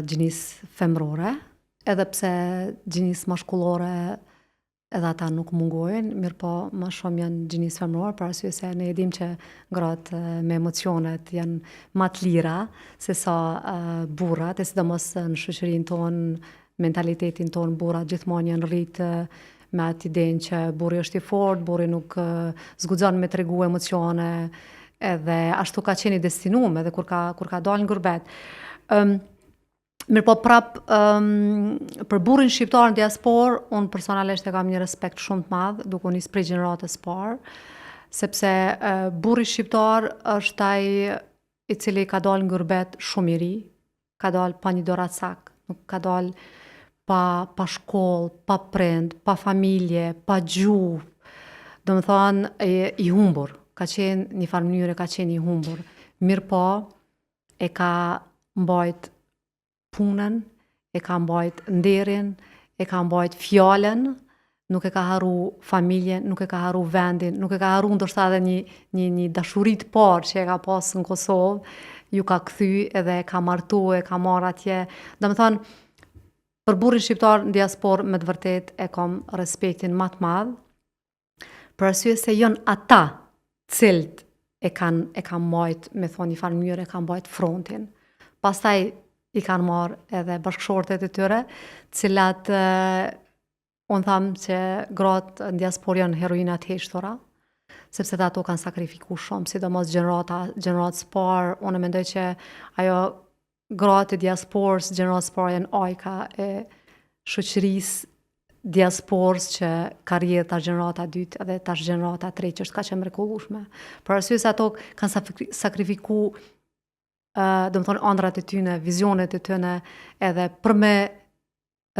gjinisë femrore, edhe pse gjinisë mashkullore edhe ata nuk mungojnë, mirë po më shumë janë gjinisë femrore, për arsye se ne e dim që gratë me emocionet janë më të lira se sa burrat, e sidomos në shoqërinë tonë, mentalitetin tonë, burrat gjithmonë janë rritë me atë idenë që burri është i fortë, burri nuk zguxon me tregu emocione, edhe ashtu ka qenë i destinuar edhe kur ka dalë në gurbet. Mirë po prap për burrin shqiptar në diasporë, unë personalisht e kam një respekt shumë të madh, duke u nis prej gjeneratës parë, sepse burri shqiptar është ai i cili ka dalë në gurbet shumë i ri, ka dalë pa një dorë sak, nuk ka dalë pa shkollë, pa prind, pa familje, pa gjuhë, domethënë i humbur, ka qenë një farë mënyrë ka qenë i humbur. Mirë po e ka mbajt punën, e ka mbajt nderin, e ka mbajt fjalën, nuk e ka harru familjen, nuk e ka harru vendin, nuk e ka harru ndoshta edhe një dashuri të parë që e ka pasë në Kosovë, ju ka kthy edhe e ka martu, e ka marrë atje. Domethënë, për burrin shqiptar në diasporë me të vërtet e kam respektin më të madh, për arsye se janë ata cilët e kanë mbajt, me thonë një farë mënyrë, e kanë mbajt frontin. Pastaj i kanë marrë edhe bashkëshortet e tyre, cilat unë tham që gratë në diasporë janë heroina të heshtura, sepse ato kanë sakrifikuar shumë, sidomos gjeneratës parë, unë mendoj që ajo gratë e diasporës, gjeneratës parë janë ajka e shoqërisë diasporës që ka rrjedhë tash gjenerata dytë edhe tash gjenerata tretë që është kaq e mrekullueshme. Për arsye se ato kanë sakrifikuar domethënë ëndrat e tyre, vizionet e tyre, edhe për me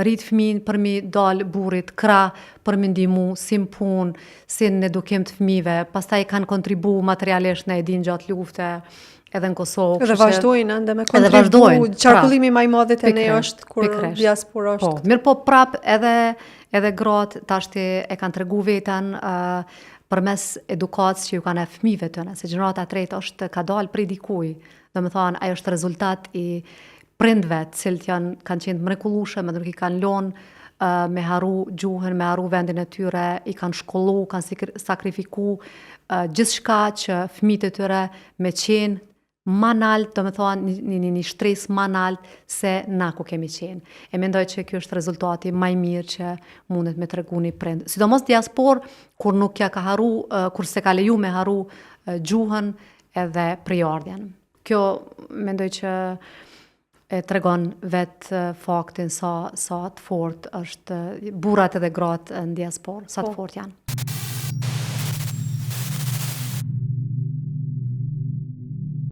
rrit fëmijën, për mi dal burrit krah, për mi ndihmu si në punë, si në edukim të fëmijëve, pastaj kanë kontribuar materialisht në edin gjatë lufte edhe në Kosovë. Edhe vazhdojnë ende me kontribu, qarkullimi më i madh te ne është kur diaspora është. Po, mirë po prap edhe gratë tashti e kanë tregu veten përmes edukatës që ju kanë fëmijëve tyre, se gjenerata e tretë është ka dalë prej dikujt. Domethënë, ai është rezultat i prindve të cilët kanë qenë mrekullueshëm, edhe nuk i kanë lënë me harru gjuhën, me harru vendin e tyre, i kanë shkollu, kanë sakrifiku gjithçka që fëmijët e tyre me qenë ma nalt, domethënë një shtresë ma nalt se na ku kemi qenë. E mendoj që kjo është rezultati më i mirë që mundet me tregu një prind. Sidomos diasporë, kur nuk ja ka harru, kur se ka leju me harru gjuhën edhe prejardhjen. Kjo mendoj që e tregon vetë faktin sa të fort është burrat edhe gratë në diasporë, sa të fort janë.